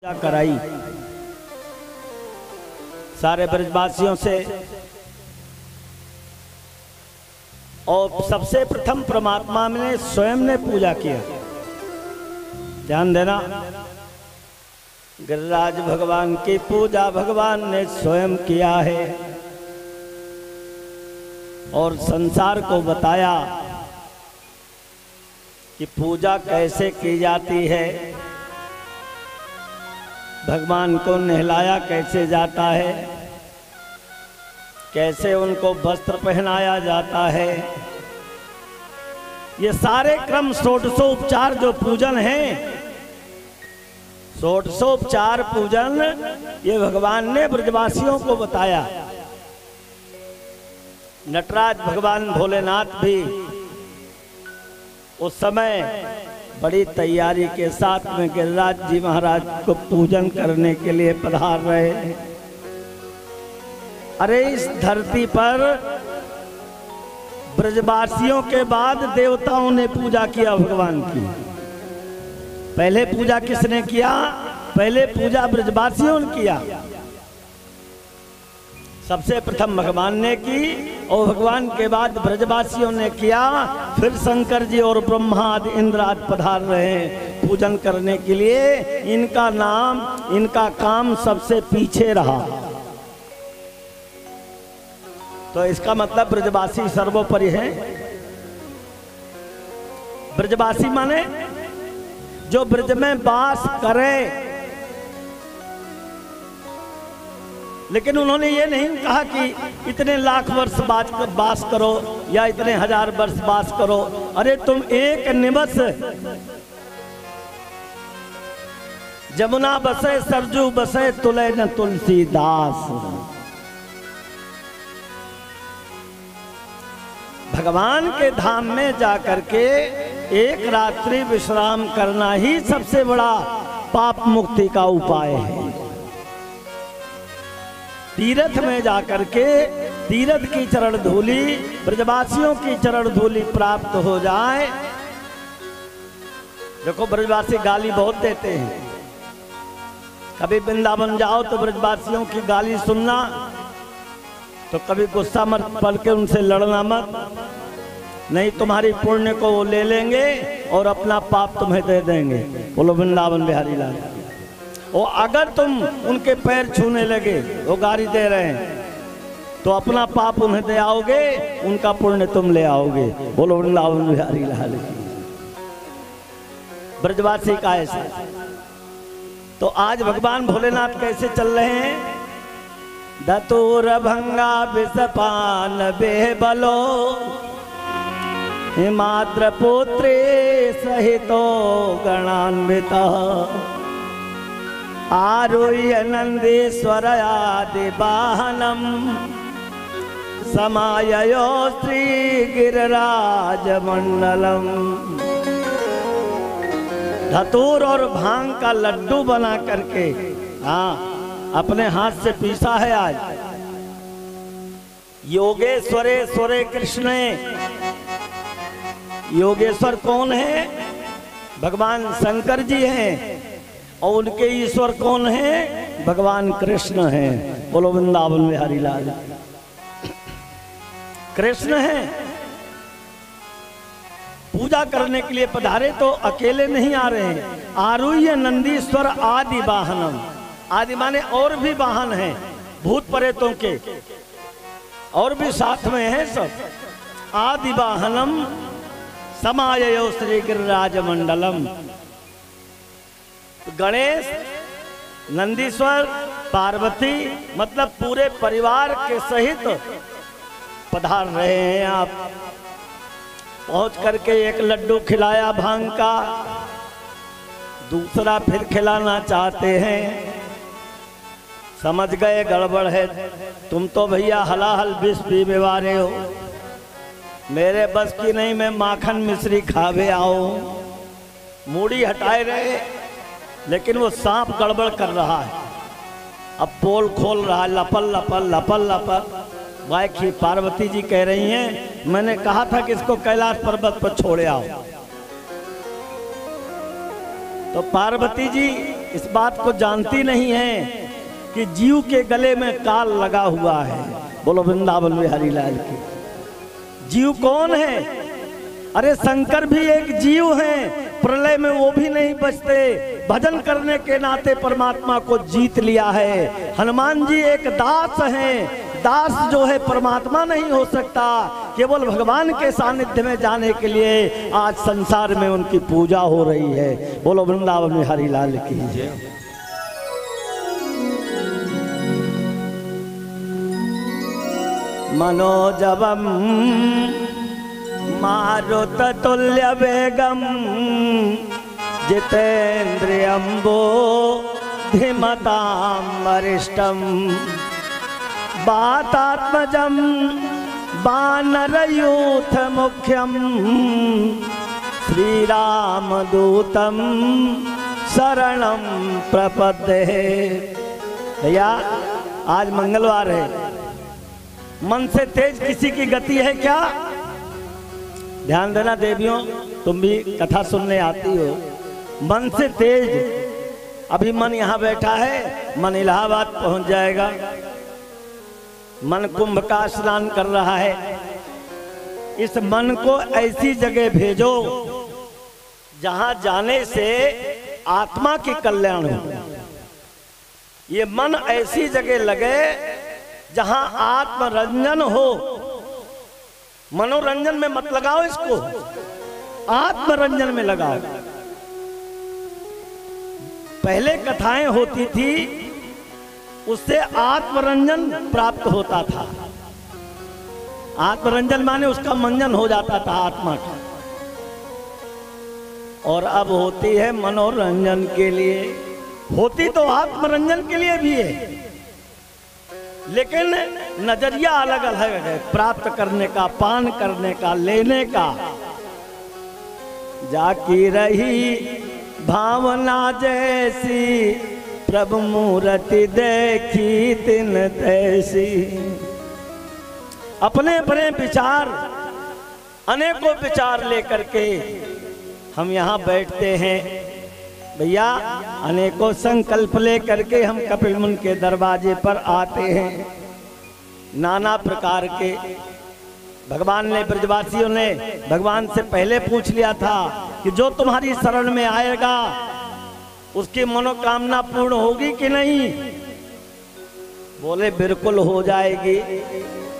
पूजा कराई सारे ब्रजवासियों से। और सबसे प्रथम परमात्मा ने स्वयं ने पूजा किया। ध्यान देना, गिरिराज भगवान की पूजा भगवान ने स्वयं किया है और संसार को बताया कि पूजा कैसे की जाती है, भगवान को नहलाया कैसे जाता है, कैसे उनको वस्त्र पहनाया जाता है। ये सारे क्रम षोडशोपचार जो पूजन है, षोडशोपचार पूजन ये भगवान ने ब्रजवासियों को बताया। नटराज भगवान भोलेनाथ भी उस समय बड़ी तैयारी के साथ में गिरिराज जी महाराज को पूजन करने के लिए पधार रहे हैं। अरे इस धरती पर ब्रजवासियों के बाद देवताओं ने पूजा किया भगवान की। पहले पूजा किसने किया? पहले पूजा ब्रजवासियों ने किया। सबसे प्रथम भगवान ने की और भगवान के बाद ब्रजवासियों ने किया। फिर शंकर जी और ब्रह्मा आदि इंद्र आदि पधार रहे हैं पूजन करने के लिए। इनका नाम, इनका काम सबसे पीछे रहा। तो इसका मतलब ब्रजवासी सर्वोपरि है। ब्रजवासी माने जो ब्रज में वास करे। लेकिन उन्होंने ये नहीं कहा कि इतने लाख वर्ष वास करो या इतने हजार वर्ष वास करो। अरे तुम एक निवस जमुना बसे सरजू बसे तुले न तुलसीदास। भगवान के धाम में जाकर के एक रात्रि विश्राम करना ही सबसे बड़ा पाप मुक्ति का उपाय है। तीर्थ में जाकर के तीर्थ की चरण धूलि, ब्रजवासियों की चरण धूलि प्राप्त हो जाए। देखो ब्रजवासी गाली बहुत देते हैं। कभी वृंदावन जाओ तो ब्रजवासियों की गाली सुनना, तो कभी गुस्सा मत पड़ के उनसे लड़ना मत, नहीं तुम्हारी पुण्य को वो ले लेंगे और अपना पाप तुम्हें दे देंगे। बोलो वृंदावन बिहारी लाल। और अगर तुम उनके पैर छूने लगे, वो गाली दे रहे हैं, तो अपना पाप उन्हें दे आओगे, उनका पुण्य तुम ले आओगे। बोलो वृंदावन बिहारी लाल। ब्रजवासी का ऐसा। तो आज भगवान भोलेनाथ कैसे चल रहे हैं? धतूर भंगा विषपान बेबलो हिमाद्र पुत्रे सहितो गणान्विता आरुह्य नंदीश्वर आदि वाहनम समाययो श्री गिरिराज मंडलम। धतूर और भांग का लड्डू बना करके, हाँ, अपने हाथ से पीसा है आज। योगेश्वरे स्वरे कृष्ण। योगेश्वर कौन है? भगवान शंकर जी हैं। और उनके ईश्वर कौन है? भगवान कृष्ण हैं। बोलो वृंदावन बिहारी लाल। कृष्ण हैं। पूजा करने के लिए पधारे तो अकेले नहीं आ रहे हैं। आरुह्य नंदीश्वर आदि वाहनम। आदि माने और भी वाहन हैं भूत प्रेतों के, और भी साथ में हैं सब। आदि वाहनम समाययो श्री गिरिराज मंडलम। गणेश, नंदीश्वर, पार्वती, मतलब पूरे परिवार के सहित पधार रहे हैं। आप पहुंच करके एक लड्डू खिलाया भांग का, दूसरा फिर खिलाना चाहते हैं। समझ गए गड़बड़ है। तुम तो भैया हलाहल विष पीने वाले हो, मेरे बस की नहीं, मैं माखन मिश्री खावे आओ। मूड़ी हटाए रहे, लेकिन वो सांप गड़बड़ कर रहा है। अब पोल खोल रहा है, लपल लपल लपल लपल। वाई पार्वती जी कह रही हैं, मैंने कहा था कि इसको कैलाश पर्वत पर छोड़े आओ। तो पार्वती जी इस बात को जानती नहीं है कि जीव के गले में काल लगा हुआ है। बोलो वृंदावन बिहारी लाल की। जीव कौन है? अरे शंकर भी एक जीव हैं, प्रलय में वो भी नहीं बचते, भजन करने के नाते परमात्मा को जीत लिया है। हनुमान जी एक दास हैं, दास जो है परमात्मा नहीं हो सकता, केवल भगवान के सानिध्य में जाने के लिए आज संसार में उनकी पूजा हो रही है। बोलो वृंदावन में हरि लाल की जय। मनोजवम मारुत तुल्य वेगम जितेन्द्रियम्बो धिमतां वरिष्ठं वातात्मजं वानरयूथ मुख्यं श्रीरामदूतं शरणं प्रपद्ये। भैया आज मंगलवार है, मन से तेज किसी की गति है क्या? ध्यान देना देवियों, तुम भी कथा सुनने आती हो। मन से तेज, अभी मन यहाँ बैठा है, मन इलाहाबाद पहुंच जाएगा। मन कुंभ का स्नान कर रहा है। इस मन को ऐसी जगह भेजो जहां जाने से आत्मा की कल्याण हो। ये मन ऐसी जगह लगे जहां आत्मरंजन हो। मनोरंजन में मत लगाओ इसको, आत्मरंजन में लगाओ। पहले कथाएं होती थी, उससे आत्मरंजन प्राप्त होता था। आत्मरंजन माने उसका मंजन हो जाता था आत्मा का। और अब होती है मनोरंजन के लिए, होती तो आत्मरंजन के लिए भी है, लेकिन नजरिया अलग अलग है प्राप्त करने का, पान करने का, लेने का। जाकी रही भावना जैसी, प्रभु मूर्ति देखी तिन तैसी। अपने अपने विचार, अनेकों विचार लेकर के हम यहाँ बैठते हैं। भैया अनेकों संकल्प लेकर के हम कपिल मुनि के दरवाजे पर आते हैं, नाना प्रकार के। भगवान ने, ब्रजवासियों ने भगवान से पहले पूछ लिया था कि जो तुम्हारी शरण में आएगा उसकी मनोकामना पूर्ण होगी कि नहीं? बोले बिल्कुल हो जाएगी।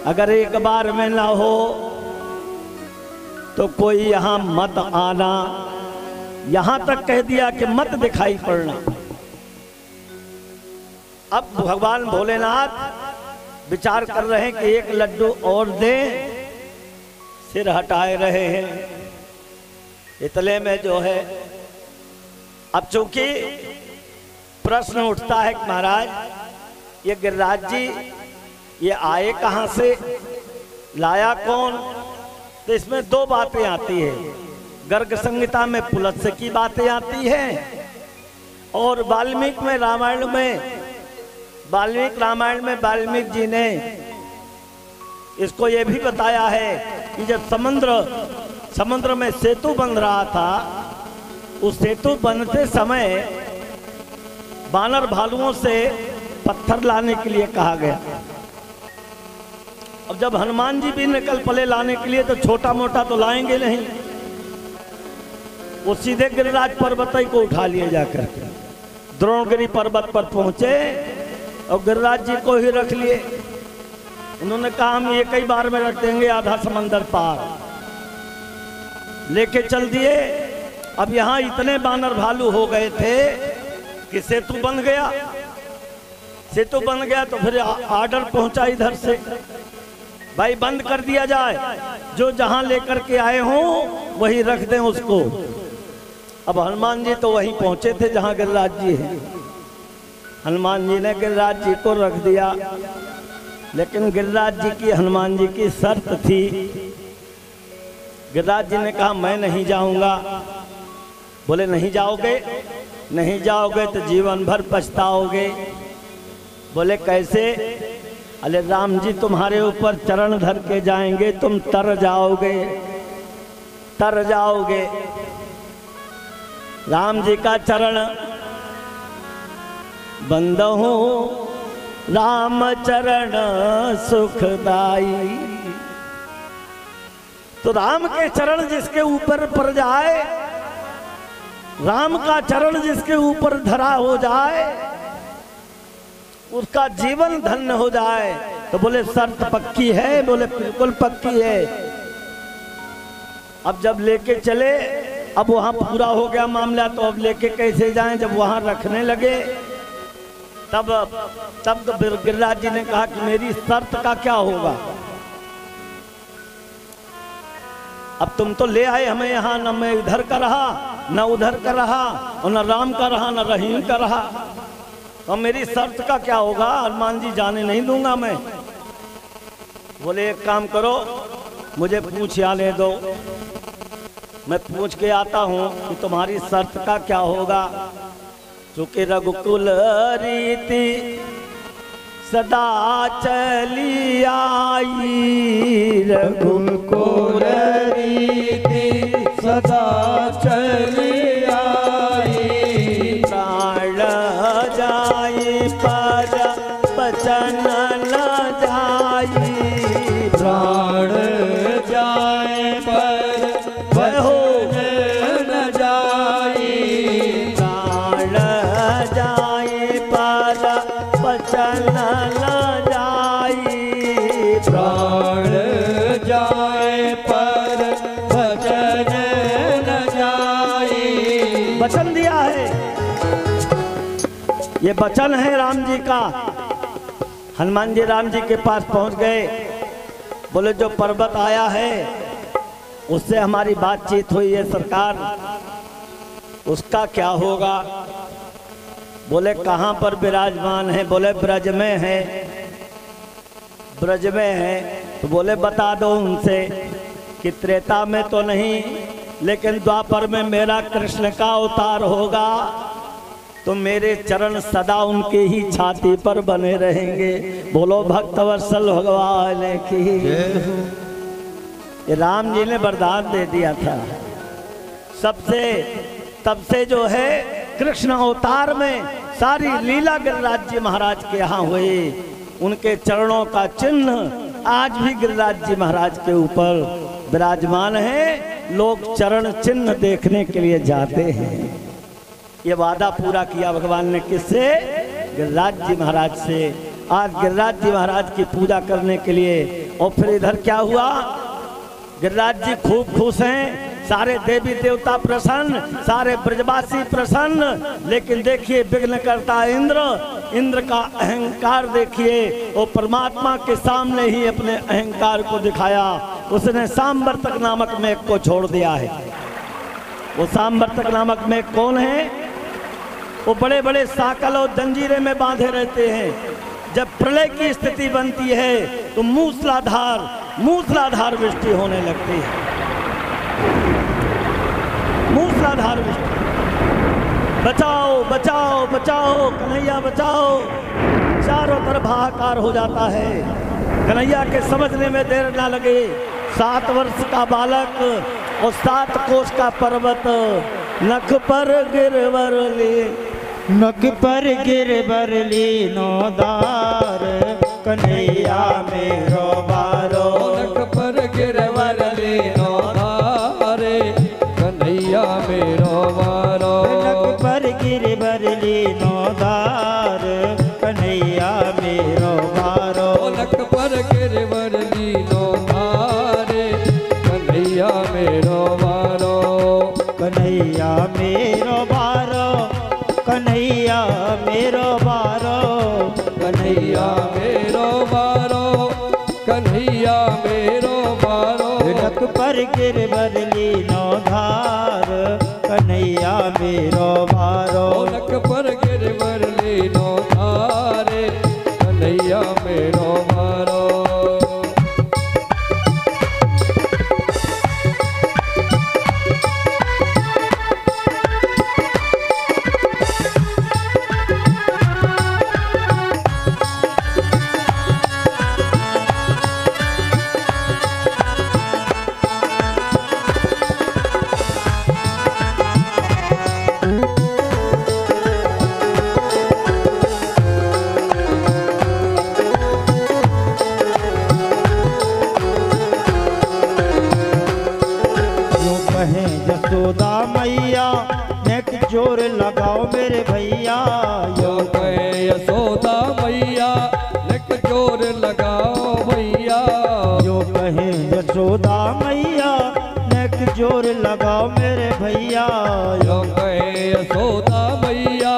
अगर एक बार में ना हो तो कोई यहाँ मत आना। यहां तक कह दिया कि मत दिखाई पड़ना। अब भगवान भोलेनाथ विचार कर रहे हैं कि एक लड्डू और दे, सिर हटाए रहे हैं। इतने में जो है, अब चूंकि प्रश्न उठता है कि महाराज ये गिरिराज जी ये आए कहां से, लाया कौन? तो इसमें दो बातें आती है। गर्ग संहिता में पुलत्स्य की बातें आती हैं और वाल्मीकि में रामायण में, वाल्मीकि रामायण में वाल्मीकि जी ने इसको ये भी बताया है कि जब समुद्र में सेतु बन रहा था, उस सेतु बनते समय बानर भालुओं से पत्थर लाने के लिए कहा गया। अब जब हनुमान जी भी निकल पड़े लाने के लिए तो छोटा मोटा तो लाएंगे नहीं, वो सीधे गिरिराज पर्वत को उठा लिए जाकर के द्रोणगिरी पर्वत पर पहुंचे और गिरिराज जी को ही रख लिए। उन्होंने कहा हम एक ही बार में रख देंगे, आधा समंदर पार लेके चल दिए। अब यहाँ इतने बानर भालू हो गए थे कि सेतु बन गया। सेतु बन गया तो फिर आर्डर पहुंचा इधर से, भाई बंद कर दिया जाए, जो जहां लेकर के आए हों वही रख दें उसको। अब हनुमान जी तो वहीं पहुंचे थे जहां गिरिराज जी हैं। हनुमान जी ने गिरिराज जी को रख दिया, लेकिन गिरिराज जी की, हनुमान जी की शर्त थी। गिरिराज जी ने कहा मैं नहीं जाऊंगा। बोले नहीं जाओगे? नहीं जाओगे तो जीवन भर पछताओगे। बोले कैसे? अरे राम जी तुम्हारे ऊपर चरण धर के जाएंगे, तुम तर जाओगे, तर जाओगे। राम जी का चरण बंदहु राम चरण सुखदाई। तो राम के चरण जिसके ऊपर पड़ जाए, राम का चरण जिसके ऊपर धरा हो जाए, उसका जीवन धन्य हो जाए। तो बोले शर्त पक्की है? बोले बिल्कुल पक्की है। अब जब लेके चले, अब वहां पूरा हो गया मामला, तो अब लेके कैसे जाएं? जब वहां रखने लगे तब तो गिरिराज जी ने कहा कि मेरी शर्त का क्या होगा? अब तुम तो ले आए हमें यहाँ, न मैं इधर का रहा न उधर का रहा, और न राम का रहा न रहीम का रहा, तो मेरी शर्त का क्या होगा? हनुमान जी जाने नहीं दूंगा मैं। बोले एक काम करो, मुझे पूछ आने दो, मैं पूछ के आता हूँ कि तुम्हारी शर्त का क्या होगा। चूंकि रघुकुल रीति सदा चली आई, रघुकुल रीति सदा चली आई। प्राण जाई पर बचन न जाई, प्राण जाए पर बचन न जाई। प्राण जाए पर बचन न जाई। प्राण जाए पर बचन न जाई। वचन दिया है, ये वचन है राम जी का। हनुमान जी राम जी के पास पहुंच गए। बोले जो पर्वत आया है उससे हमारी बातचीत हुई है सरकार, उसका क्या होगा? बोले कहाँ पर विराजमान है? बोले ब्रज में है। ब्रज में है तो बोले बता दो उनसे कि त्रेता में तो नहीं, लेकिन द्वापर में मेरा कृष्ण का अवतार होगा, तो मेरे चरण सदा उनके ही छाती पर बने रहेंगे। बोलो भक्तवत्सल भगवान की। ये राम जी ने वरदान दे दिया था सबसे। तब से जो है कृष्ण अवतार में सारी लीला गिरिराज जी महाराज के यहाँ हुई। उनके चरणों का चिन्ह आज भी गिरिराज जी महाराज के ऊपर विराजमान है। लोग चरण चिन्ह देखने के लिए जाते हैं। ये वादा पूरा किया भगवान ने किससे? गिरिराज जी महाराज से। आज गिरिराज जी महाराज की पूजा करने के लिए। और फिर इधर क्या हुआ? गिरिराज जी खूब खुश हैं, सारे देवी देवता प्रसन्न, सारे ब्रजवासी प्रसन्न। लेकिन देखिए विघ्न करता इंद्र का अहंकार देखिए। वो परमात्मा के सामने ही अपने अहंकार को दिखाया। उसने सांवर्तक नामक मेघ को छोड़ दिया है। वो सांवर्तक नामक मेघ कौन है? वो बड़े बड़े साकल और जंजीरे में बांधे रहते हैं। जब प्रलय की स्थिति बनती है तो मूसलाधार वृष्टि होने लगती है। मूसलाधार वृष्टि। बचाओ बचाओ बचाओ कन्हैया बचाओ, चारों तरफ हाहाकार हो जाता है। कन्हैया के समझने में देर ना लगे। 7 वर्ष का बालक और 7 कोस का पर्वत, नख पर गिरवर ले, नख पर गिरवर लीनो दार, कन्हैया मेरो बारो। नख पर गिरवर लीनो दार, कन्हैया मेरो बारो। नख पर गिरवर लीनो दार, कन्हैया मेरो बारो। नख पर गिरवर लीनो दार, कन्हैया मेरो बारो। कन्हैया मेरो बारो, कन्हैया मेरो बारो। कन्हैया मेरो बारो, कन्हैया मेरो बारो। नख पर गिरवर लीनो धार, कन्हैया मेरो बारो। नख पर गिरवर लीनो धार, कन्हैया मेरो बारो। यशोदा मैया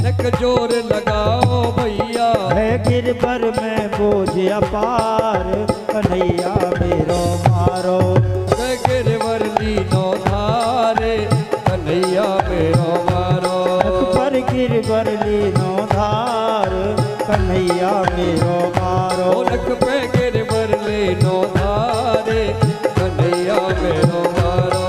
नक जोर लगाओ भैया। है गिरबर में बोझ अपार कन्हैया मेरो मारो। है गिरवर लीनो धारे कन्हैया मेरो मारो। नक पर गिरबर लीनो धार कन्हैया मेरो मारो। नक पे गिरवर लीनो धारे कन्हैया मेरो मारो।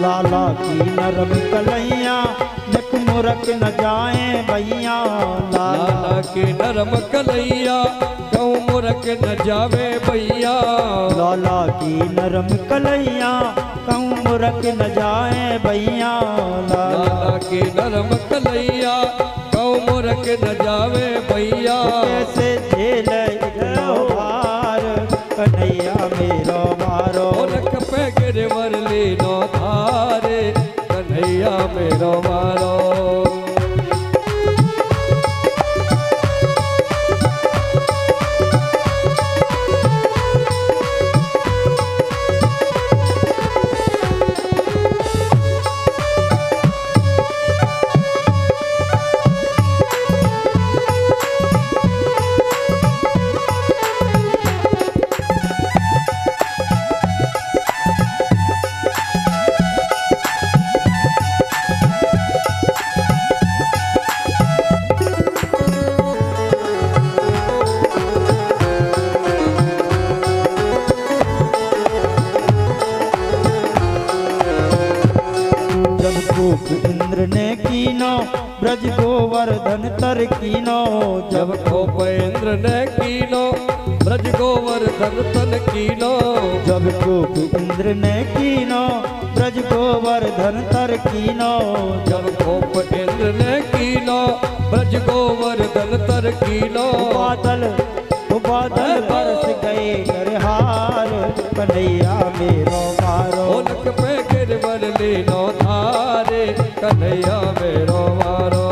लाला की नरम कलैया नक मुरक न जाए भैया। लाला के नरम कलैया गौ मुरक न जावे भैया। लाला की नरम कलैया कहूँ मुरक न जाए भैया। लाला के नरम कलैया गौ मुरक न जावे भैया। कैसे झेल इतना भार कन्हैया मेरो मारो। नक पे गिरवर लीनो धारे कन्हैया मेरो मारो। इंद्र ने कीनो ब्रज गोवर्धन तर कीनो। जब कोप इंद्र ने कीनो ब्रज गोवर्धन तन कीनो। जब कोप इंद्र ने कीनो ब्रज गोवर्धन तर कीनो। जब कोप इंद्र ने कीनो ब्रज गोवर्धन तर कीनो। बादल बरस गए गरहार कन्हैया मेरो मारो। नक पे गिरवर लीनो धारे कन्हैया मेरो मारो।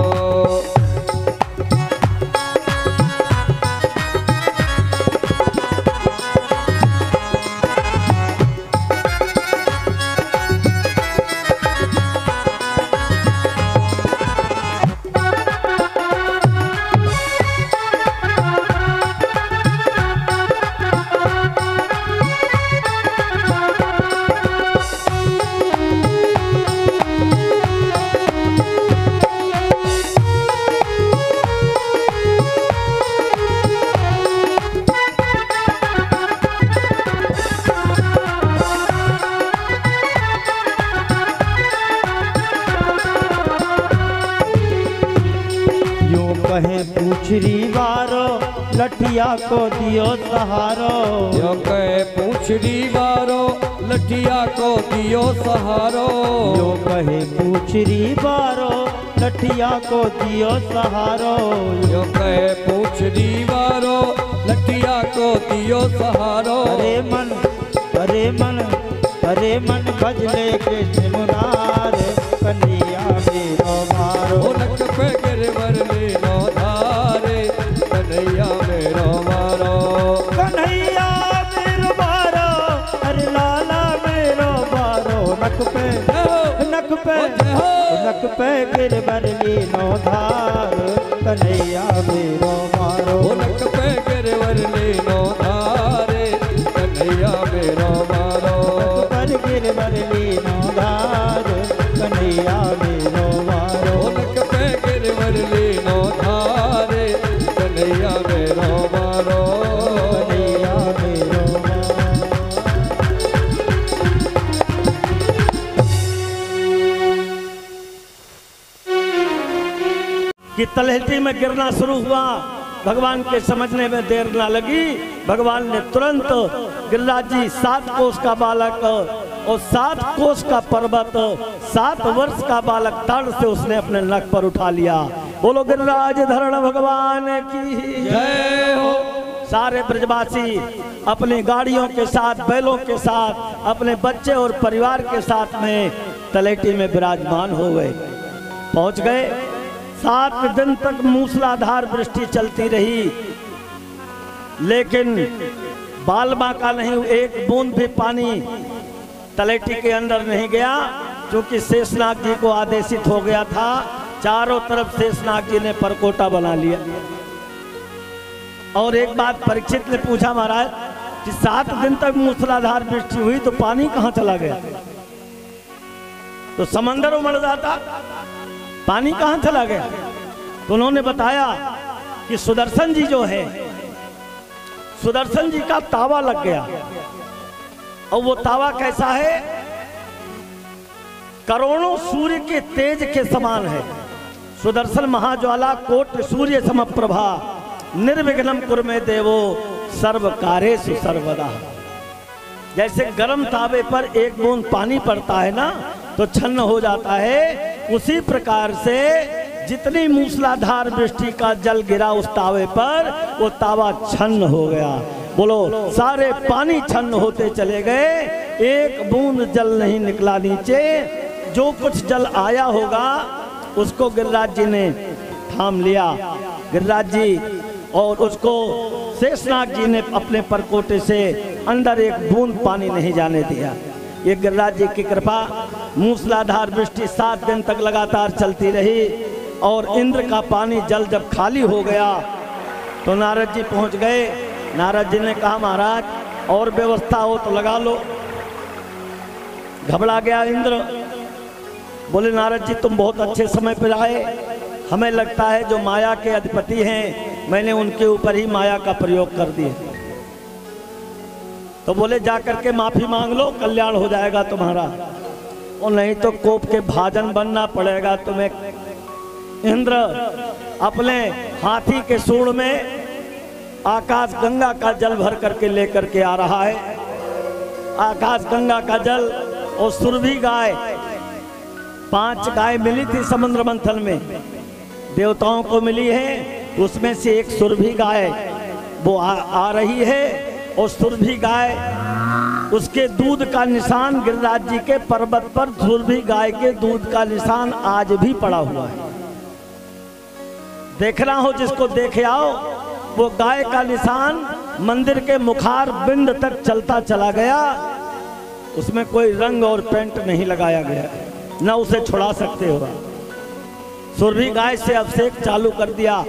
कहे पूछरी वारो लठिया को दियो सहारो। यो कहे पूछरी वारो लठिया को दियो सहारो। यो कहे पूछरी वारो लठिया को दियो सहारो। यो कहे पूछरी वारो लठिया को दियो सहारो। अरे मन अरे मन अरे मन भजले कृष्ण मुरार कन्हैया मेरो मारो। नक पे गिरवर लीनो धारे कन्हैया मेरो मारो। कन्हैया मेरो मारो अरे लाला मेरो मारो। नक पे गिरवर लीनो धार कन्हैया मेरो मारो। नक पे गिरवर लीनो धारे कन्हैया मेरो मारो। गिरवर लीनो धार कन्हैया मेरो मारो। नक पे गिरवर लीनो धारे कन्हैया मेरो मारो। कन्हैया मेरो मारो। कि तलहटी में गिरना शुरू हुआ। भगवान के समझने में देर ना लगी। भगवान ने तुरंत गिरिराज जी 7 कोस का बालक और 7 कोस का पर्वत 7 वर्ष का बालक तड़ से उसने अपने नक पर उठा लिया। बोलो गिरिराज धरण भगवान की जय हो। सारे ब्रजवासी अपनी गाड़ियों के साथ, बैलों के साथ, अपने बच्चे और परिवार के साथ में तलेटी में विराजमान हो गए, पहुंच गए। 7 दिन तक मूसलाधार वृष्टि चलती रही, लेकिन बालमा का नहीं, एक बूंद भी पानी तलेटी के अंदर नहीं गया, क्योंकि शेषनाग जी को आदेशित हो गया था। चारों तरफ शेषनाग जी ने परकोटा बना लिया। और एक बात परीक्षित ने पूछा, महाराज कि 7 दिन तक मूसलाधार वृष्टि हुई तो पानी कहां चला गया? तो समंदर उमड़ जाता, पानी कहां चला गया? तो उन्होंने बताया कि सुदर्शन जी जो है, सुदर्शन जी का तावा लग गया। और वो तावा कैसा है? करोड़ों सूर्य के तेज के समान है। सुदर्शन महाज्वाला कोट सूर्य समप्रभा, निर्विघ्नं कुरु देवो सर्व कार्येषु सर्वदा। जैसे गर्म तावे पर एक बूंद पानी पड़ता है ना तो छन्न हो जाता है, उसी प्रकार से जितनी मूसलाधार वृष्टि का जल गिरा उस तावे पर, वो तावा छन्न हो गया। बोलो, सारे पानी छन्न होते चले गए, एक बूंद जल नहीं निकला नीचे। जो कुछ जल आया होगा उसको गिरिराज जी ने थाम लिया, गिरिराज जी, और उसको शेषनाग जी ने अपने परकोटे से अंदर एक बूंद पानी नहीं जाने दिया। ये गिरिराज जी की कृपा। मूसलाधार वृष्टि 7 दिन तक लगातार चलती रही, और इंद्र का पानी जल जब खाली हो गया तो नारद जी पहुंच गए। नारद जी ने कहा, महाराज और व्यवस्था हो तो लगा लो। घबरा गया इंद्र, बोले नारद जी तुम बहुत अच्छे समय पर आए, हमें लगता है जो माया के अधिपति हैं मैंने उनके ऊपर ही माया का प्रयोग कर दिया। तो बोले जा करके माफी मांग लो, कल्याण हो जाएगा तुम्हारा, और नहीं तो कोप के भाजन बनना पड़ेगा तुम्हें। इंद्र अपने हाथी के सूंड में आकाश गंगा का जल भर करके लेकर के आ रहा है। आकाश गंगा का जल और सुरभि गाय, 5 गाय मिली थी समुद्र मंथन में, देवताओं को मिली है। उसमें से एक सुरभि गाय वो आ रही है, और सुरभि गाय, उसके दूध का निशान गिरिराज जी के पर्वत पर सुरभि गाय के दूध का निशान आज भी पड़ा हुआ है। देखना हो जिसको देखे आओ, वो गाय का निशान मंदिर के मुखार बिंद तक चलता चला गया। उसमें कोई रंग और पेंट नहीं लगाया गया, न उसे छुड़ा सकते हो। सुरभि गाय से अभिषेक चालू कर दिया,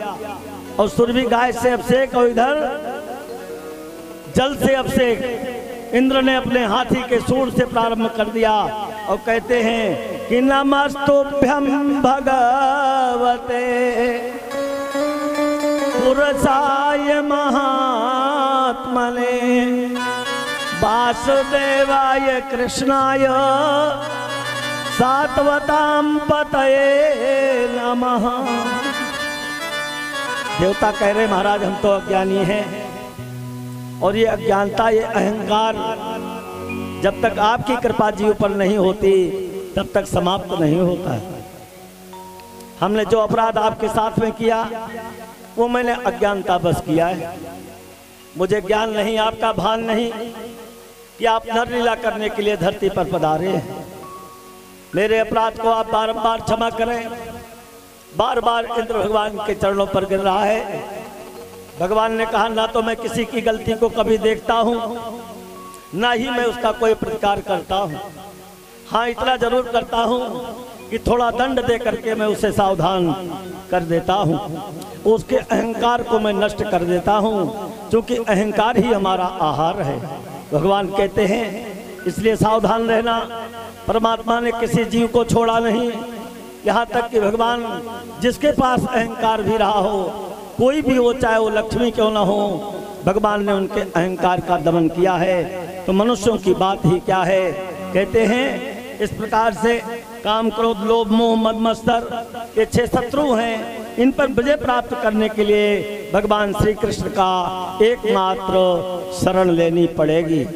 और सुरभि गाय से अभिषेक, और इधर जल से अभिषेक इंद्र ने अपने हाथी के सूंड से प्रारंभ कर दिया। और कहते हैं कि नमस्तुभ्यं भगवते पुरुषाय महात्मने वासुदेवाय कृष्णाय सात्वतां पतये नमः। देवता कह रहे महाराज हम तो अज्ञानी हैं, और ये अज्ञानता, ये अहंकार जब तक आपकी कृपा जी ऊपर नहीं होती तब तक समाप्त नहीं होता है। हमने जो अपराध आपके साथ में किया वो मैंने अज्ञानता बस किया है। मुझे ज्ञान नहीं, आपका भान नहीं कि आप नरलीला करने के लिए धरती पर पधारे हैं। मेरे अपराध को आप बारंबार क्षमा करें। बार बार इंद्र भगवान के चरणों पर गिर रहा है। भगवान ने कहा, ना तो मैं किसी की गलती को कभी देखता हूँ, ना ही मैं उसका कोई प्रतिकार करता हूँ। हाँ, इतना जरूर करता हूँ कि थोड़ा दंड दे करके मैं उसे सावधान कर देता हूँ, उसके अहंकार को मैं नष्ट कर देता हूँ, क्योंकि अहंकार ही हमारा आहार है। भगवान कहते हैं इसलिए सावधान रहना। परमात्मा ने किसी जीव को छोड़ा नहीं, यहाँ तक कि भगवान जिसके पास अहंकार भी रहा हो, कोई भी हो, चाहे वो लक्ष्मी क्यों ना हो, भगवान ने उनके अहंकार का दमन किया है। तो मनुष्यों की बात ही क्या है। कहते हैं इस प्रकार से काम, क्रोध, लोभ, मोह, मद, मत्सर, ये 6 शत्रु हैं। इन पर विजय प्राप्त करने के लिए भगवान श्री कृष्ण का एकमात्र शरण लेनी पड़ेगी।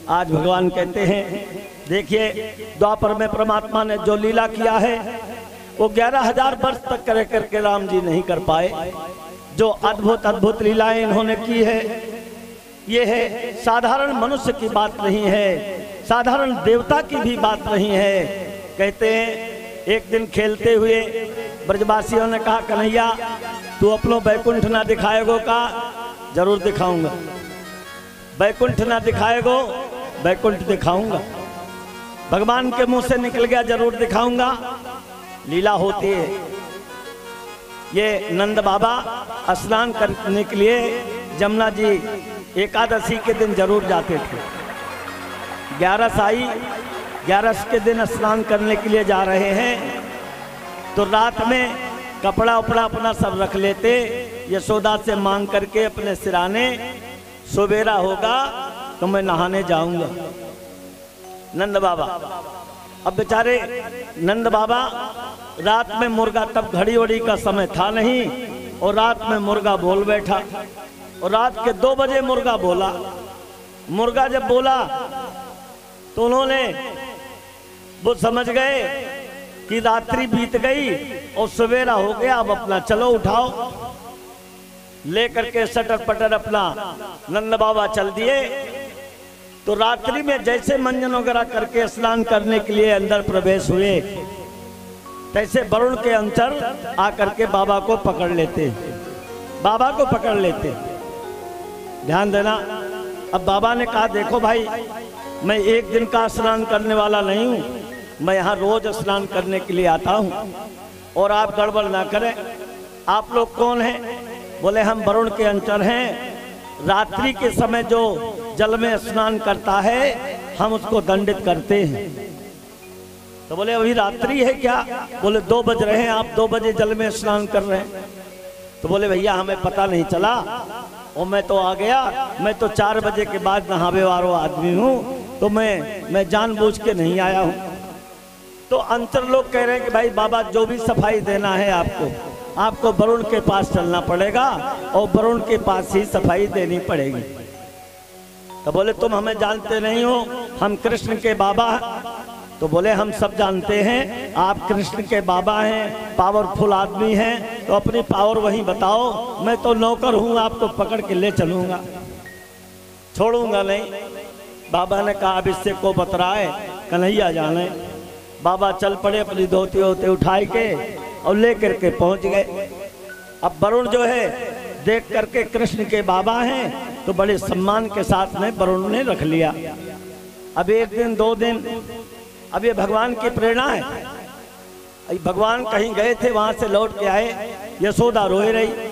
आज भगवान कहते हैं देखिए द्वापर में परमात्मा ने जो लीला किया है वो 11,000 वर्ष तक करे करके राम जी नहीं कर पाए। जो अद्भुत अद्भुत लीलाएं इन्होंने की है, ये है साधारण मनुष्य की बात नहीं है, साधारण देवता की भी बात नहीं है। कहते हैं एक दिन खेलते हुए ब्रजवासियों ने कहा, कन्हैया तू अपनो बैकुंठ ना दिखाएगो का? जरूर दिखाऊंगा। बैकुंठ ना दिखाएगो? बैकुंठ दिखाऊंगा। भगवान के मुंह से निकल गया, जरूर दिखाऊंगा। लीला होती है। ये नंद बाबा स्नान करने के लिए जमुना जी एकादशी के दिन जरूर जाते थे। 11 आई, 11 के दिन स्नान करने के लिए जा रहे हैं तो रात में कपड़ा उपड़ा अपना सब रख लेते, यशोदा से मांग करके अपने सिराने, सवेरा होगा तो मैं नहाने जाऊंगा। नंद बाबा, अब बेचारे नंद बाबा रात में मुर्गा, तब घड़ी वड़ी का समय था नहीं, और रात में मुर्गा बोल बैठा, और रात के 2 बजे मुर्गा बोला। मुर्गा जब बोला तो उन्होंने वो समझ गए कि रात्रि बीत गई और सवेरा हो गया, अब अपना चलो उठाओ। लेकर के सटर पटर अपना नंद बाबा चल दिए। तो रात्रि में जैसे मंजन वगैरह करके स्नान करने के लिए अंदर प्रवेश हुए, तैसे वरुण के अंतर आकर के बाबा को पकड़ लेते, बाबा को पकड़ लेते। ध्यान देना। अब बाबा ने कहा, देखो भाई मैं एक दिन का स्नान करने वाला नहीं हूँ, मैं यहाँ रोज स्नान करने के लिए आता हूँ, और आप गड़बड़ ना करें। आप लोग कौन हैं? बोले हम वरुण के अंतर हैं। रात्रि के समय जो जल में स्नान करता है हम उसको दंडित करते हैं। तो बोले अभी रात्रि है क्या? बोले 2 बज रहे हैं, आप 2 बजे जल में स्नान कर रहे हैं। तो बोले भैया हमें पता नहीं चला, और मैं तो आ गया, मैं तो 4 बजे के बाद नहावे वाला आदमी हूँ, तो मैं जानबूझ के नहीं आया हूँ। तो अंतर लोग कह रहे हैं कि भाई बाबा जो भी सफाई देना है आपको वरुण के पास चलना पड़ेगा, और वरुण के पास ही सफाई देनी पड़ेगी। तो बोले तुम हमें जानते नहीं हो, हम कृष्ण के बाबा। तो बोले हम सब जानते हैं, आप कृष्ण के बाबा हैं, पावरफुल आदमी हैं, तो अपनी पावर वहीं बताओ। मैं तो नौकर हूँ, आपको पकड़ के ले चलूँगा, छोड़ूंगा नहीं। बाबा ने कहा अब इससे को बतराए, कन्हैया जाने। बाबा चल पड़े, अपनी धोती होते उठाए के और लेकर के पहुंच गए। अब वरुण जो है देख करके कृष्ण के बाबा हैं, तो बड़े सम्मान के साथ में वरुण ने रख लिया। अब 1 दिन 2 दिन, अब ये भगवान की प्रेरणा है। भगवान कहीं गए थे, वहां से लौट के आए, यशोदा रोए रही।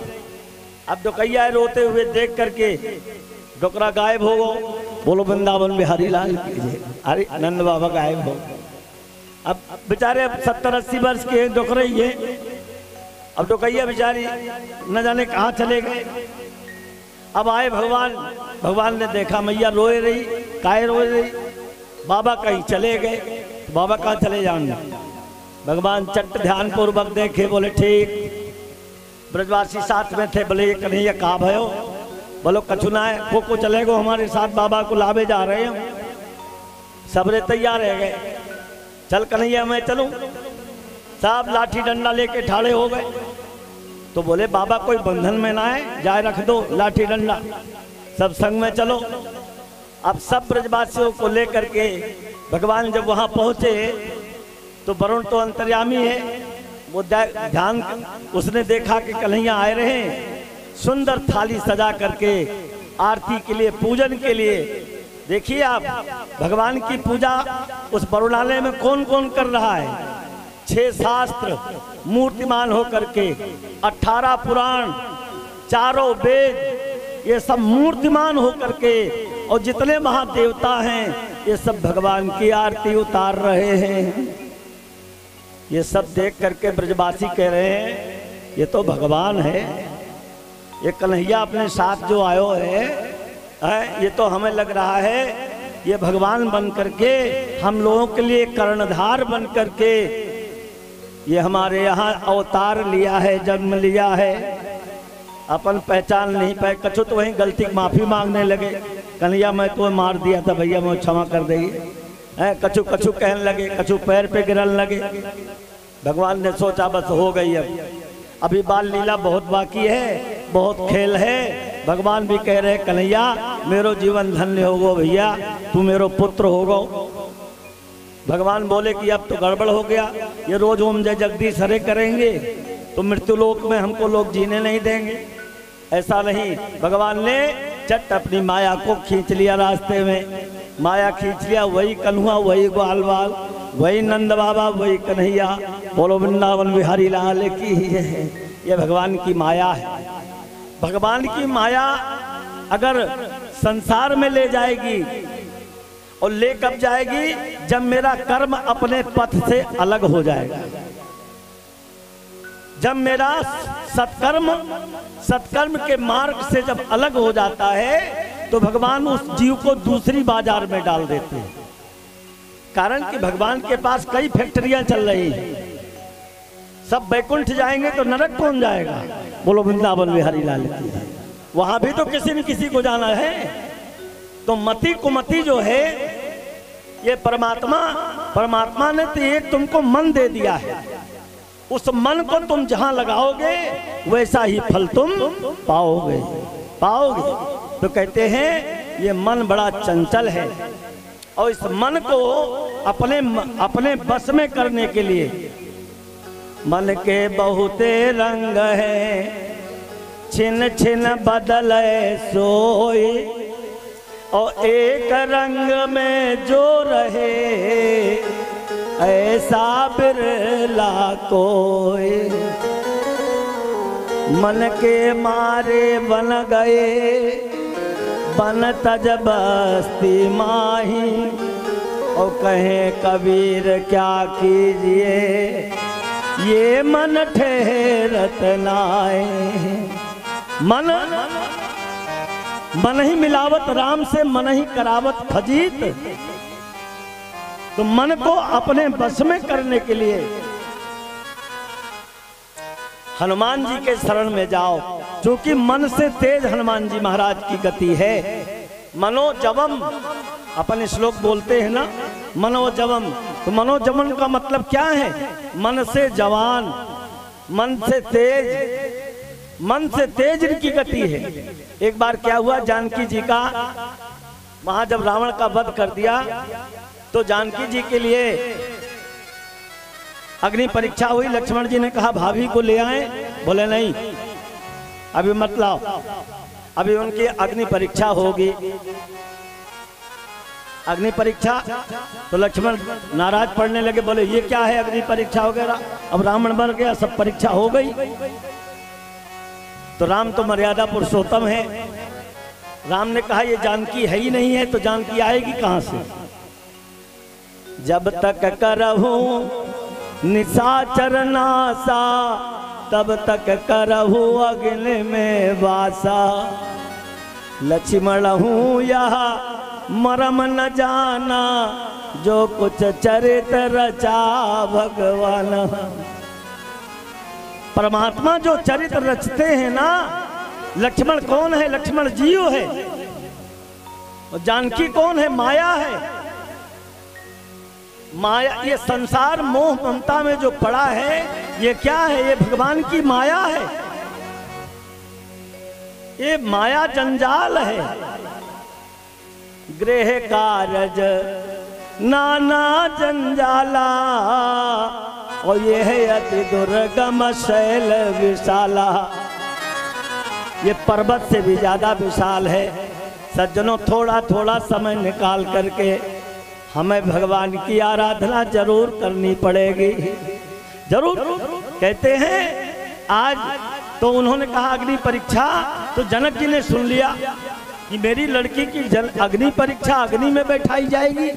अब डोकैया रोते हुए देख करके डोकरा गायब हो गो। बोलो वृंदावन बिहारी लाल की जय। अरे नंद बाबा गायब हो। अब बेचारे 70-80 वर्ष के डोकरे ये, अब डोकैया बेचारी न जाने कहाँ चले गए। अब आए भगवान ने देखा मैया रोए रही, काहे रोए रही? बाबा कहीं चले गए। तो बाबा कहाँ चले जाएंगे? भगवान चट ध्यान पूर्वक देखे, बोले ठीक। ब्रजवासी साथ में थे, बोले ये कन्हैया कहाँ भयो? बोलो कछुना है, को चले गो हमारे साथ, बाबा को लावे जा रहे हैं। सबरे तैयार रह गए, चल कन्हैया मैं चलूं। साहब लाठी डंडा लेके ठाड़े हो गए। तो बोले बाबा कोई बंधन में ना है, जाए रख दो लाठी डंडा, सब संग में चलो। अब सब ब्रजवासियों को लेकर के भगवान जब वहां पहुंचे तो वरुण तो अंतर्यामी है, वो ध्यान, उसने देखा कि कन्हैया आए रहे, सुंदर थाली सजा करके आरती के लिए, पूजन के लिए। देखिए आप भगवान की पूजा उस वरुणालय में कौन कौन कर रहा है? 6 शास्त्र मूर्तिमान होकर के, 18 पुराण, 4 वेद, ये सब मूर्तिमान होकर के, और जितने महादेवता हैं ये सब भगवान की आरती उतार रहे हैं। ये सब देख करके ब्रजवासी कह रहे हैं ये तो भगवान है, ये कन्हैया अपने साथ जो आयो है, ये तो हमें लग रहा है ये भगवान बन करके हम लोगों के लिए कर्णधार बन करके ये हमारे यहाँ अवतार लिया है, जन्म लिया है। अपन पहचान नहीं पाए। कछु तो वहीं गलती माफी मांगने लगे, कन्हैया मैं तो मार दिया था भैया, मैं क्षमा कर देंगे। कछु कछु कहने लगे, कछु पैर पे गिरने लगे। भगवान ने सोचा बस हो गई, अब अभी बाल लीला बहुत बाकी है, बहुत खेल है। भगवान भी कह रहे कन्हैया मेरो जीवन धन्य होगो भैया, तू मेरो पुत्र होगो। भगवान बोले कि अब तो गड़बड़ हो गया, ये रोज ओम जय जगदीश हरे करेंगे तो मृत्यु लोक में हमको लोग जीने नहीं देंगे। ऐसा नहीं, भगवान ने चट अपनी माया को खींच लिया रास्ते में। माया खींच लिया, वही कन्हुआ, वही ग्वाल बाल, वही नंद बाबा, वही कन्हैया। बोलो वृंदावन बिहारी लाल की। ये भगवान की माया है। भगवान की माया अगर संसार में ले जाएगी और ले कब जाएगी, जब मेरा कर्म अपने पथ से अलग हो जाएगा। जब मेरा सत्कर्म के मार्ग से जब अलग हो जाता है तो भगवान उस जीव को दूसरी बाजार में डाल देते हैं। कारण कि भगवान के पास कई फैक्ट्रियां चल रही हैं। सब बैकुंठ जाएंगे तो नरक कौन जाएगा? बोलो वृंदावन बिहारी लाल की। वहां भी तो किसी न किसी को जाना है। तो मति कुमति जो है ये परमात्मा ने तो एक तुमको मन दे दिया है। उस मन को तुम जहां लगाओगे वैसा ही फल तुम पाओगे। तो कहते हैं ये मन बड़ा चंचल है और इस मन को अपने बस में करने के लिए मन के बहुते रंग है, छिन छिन बदले सोई, और एक रंग में जो रहे ऐसा बिरला कोई। मन के मारे बन गए बन तज बस्ती माही, और कहे कबीर क्या कीजिए ये मन ठहरत नाए। मन ही मिलावत राम से, मन ही करावत फजीत। तो मन को अपने बस में करने के लिए हनुमान जी के शरण में जाओ, क्योंकि मन से तेज हनुमान जी महाराज की गति है। मनोजवम अपन श्लोक बोलते हैं ना, मनोजवम। तो मनोजवम का मतलब क्या है? मन से जवान, मन से तेज इनकी गति है। एक बार क्या हुआ, जानकी जी का वहां जब रावण का वध कर दिया तो जानकी जी के लिए अग्नि परीक्षा हुई। लक्ष्मण जी ने कहा भाभी को ले आए। बोले नहीं अभी मत लाओ, अभी उनकी अग्नि परीक्षा होगी। अग्नि परीक्षा तो लक्ष्मण नाराज पड़ने लगे, बोले ये क्या है अग्नि परीक्षा वगैरह, अब रावण मर गया, सब परीक्षा हो गई। तो राम तो मर्यादा पुरुषोत्तम है। राम ने कहा ये जानकी है ही नहीं है तो जानकी आएगी कहां से? जब तक करहूं निशाचर नासा तब तक करहूं अग्नि में वासा। लक्ष्मण हूं यह मरम न जाना जो कुछ चरित रचा भगवान। परमात्मा जो चरित्र रचते हैं ना, लक्ष्मण कौन है? लक्ष्मण जीव है। और जानकी कौन है? माया है। माया, ये संसार मोह ममता में जो पड़ा है ये क्या है? ये भगवान की माया है। ये माया जंजाल है। गृह कारज नाना जंजाला, और ये है अति दुर्गम शैल विशाला। ये पर्वत से भी ज्यादा विशाल है। सज्जनों, थोड़ा थोड़ा समय निकाल करके हमें भगवान की आराधना जरूर करनी पड़ेगी। जरूर। कहते हैं आज तो उन्होंने कहा अग्नि परीक्षा, तो जनक जी ने सुन लिया कि मेरी लड़की की अग्नि परीक्षा अग्नि में बैठाई जाएगी।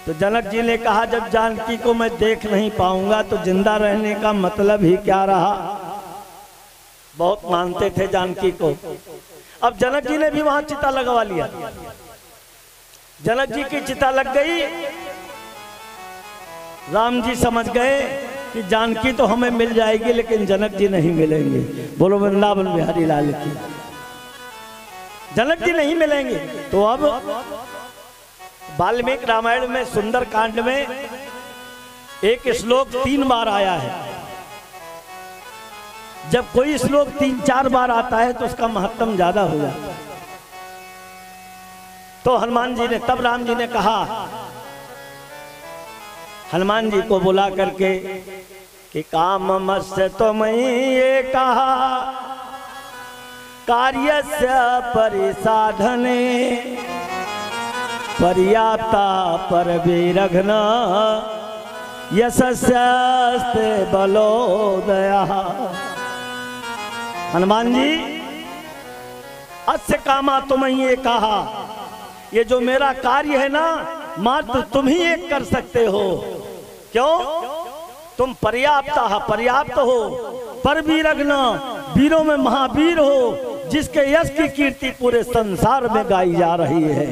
तो जनक जी ने कहा जब जानकी को मैं देख नहीं पाऊंगा तो जिंदा रहने का मतलब ही क्या रहा। बहुत मानते थे जानकी को। अब जनक जी ने भी वहां चिता लगवा लिया। जनक जी की चिता लग गई। राम जी समझ गए कि जानकी तो हमें मिल जाएगी लेकिन जनक जी नहीं मिलेंगे। बोलो वृंदावन बिहारी लाल की। जनक जी नहीं मिलेंगे। तो अब वाल्मीकि रामायण में सुंदर कांड में एक श्लोक 3 बार आया है। जब कोई श्लोक 3-4 बार आता है तो उसका महत्व ज्यादा हो जाता है। तो हनुमान जी ने, तब राम जी ने कहा, हनुमान जी को बुला करके कि काममस्य त्वमयि ये कहा कार्यस्य परिसाधने पर्याप्ता परविरघ्न यशस्ते बलोदया। हनुमान जी, अस्य कामा तुम्हें ये कहा, ये जो मेरा कार्य है ना मात्र तुम ही एक कर सकते हो। क्यों? तुम पर्याप्त हो, परवीरघ्न, वीरों में महावीर हो, जिसके यश की कीर्ति पूरे संसार में गाई जा रही है।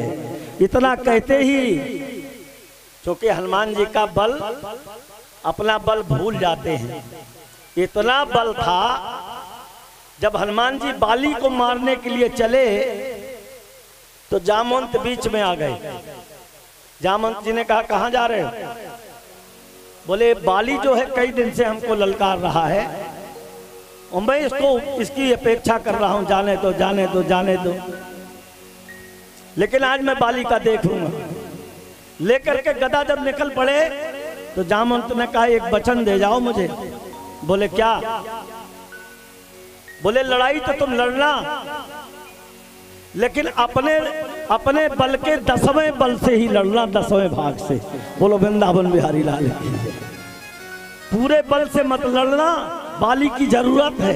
इतना कहते ही, क्योंकि हनुमान जी का बल, अपना बल भूल जाते हैं, इतना बल था। जब हनुमान जी बाली को मारने के लिए चले तो जामवंत बीच में आ गए। जामवंत जी ने कहा, कहां जा रहे हो? बोले, बाली जो है कई दिन से हमको ललकार रहा है और मैं इसकी अपेक्षा कर रहा हूं, जाने दो। लेकिन आज मैं बाली का देख लूंगा। लेकर के गदा जब निकल पड़े तो जामवंत ने कहा, एक वचन दे जाओ मुझे। बोले, क्या? बोले, लड़ाई तो तुम लड़ना, लेकिन अपने बल के 10वें बल से ही लड़ना, 10वें भाग से। बोलो वृंदावन बिहारी लाल की। पूरे बल से मत लड़ना, बाली की जरूरत है।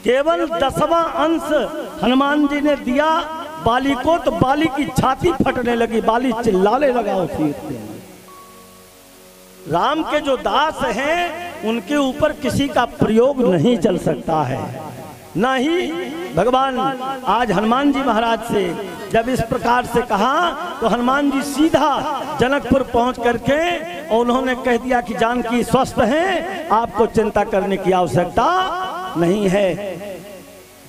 केवल 10वां अंश हनुमान जी ने दिया बाली को तो बाली की छाती फटने लगी, बाली चिल्लाने लगा उसी। राम के जो दास हैं उनके ऊपर किसी का प्रयोग नहीं चल सकता है। ना ही भगवान आज हनुमान जी महाराज से जब इस प्रकार से कहा तो हनुमान जी सीधा जनकपुर पहुंच करके और उन्होंने कह दिया कि जानकी स्वस्थ हैं, आपको चिंता करने की आवश्यकता नहीं है।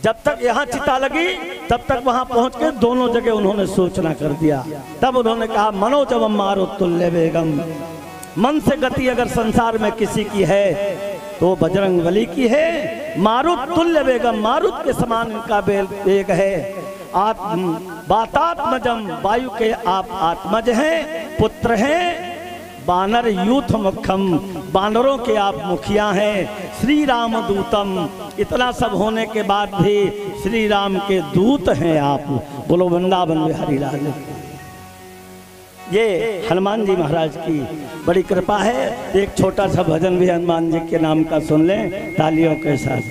जब तक यहाँ चिता लगी तब तक वहां पहुंच के दोनों जगह उन्होंने सूचना कर दिया। तब उन्होंने कहा, मनोजवम मारुतुल्य वेगम, मन से गति अगर संसार में किसी की है तो बजरंग बली की है। मारुत तुल्य वेगम, मारुत के समान इनका वेग है। बातात्मजम, वायु के आप आत्मज हैं, पुत्र हैं। बानर यूथ मुखम, बानरों के आप मुखिया हैं। श्री राम दूतम, इतना सब होने के बाद भी श्री राम के दूत हैं आप। बोलो वृंदावन बिहारी लाल। ये हनुमान जी महाराज की बड़ी कृपा है। एक छोटा सा भजन भी हनुमान जी के नाम का सुन लें तालियों के साथ।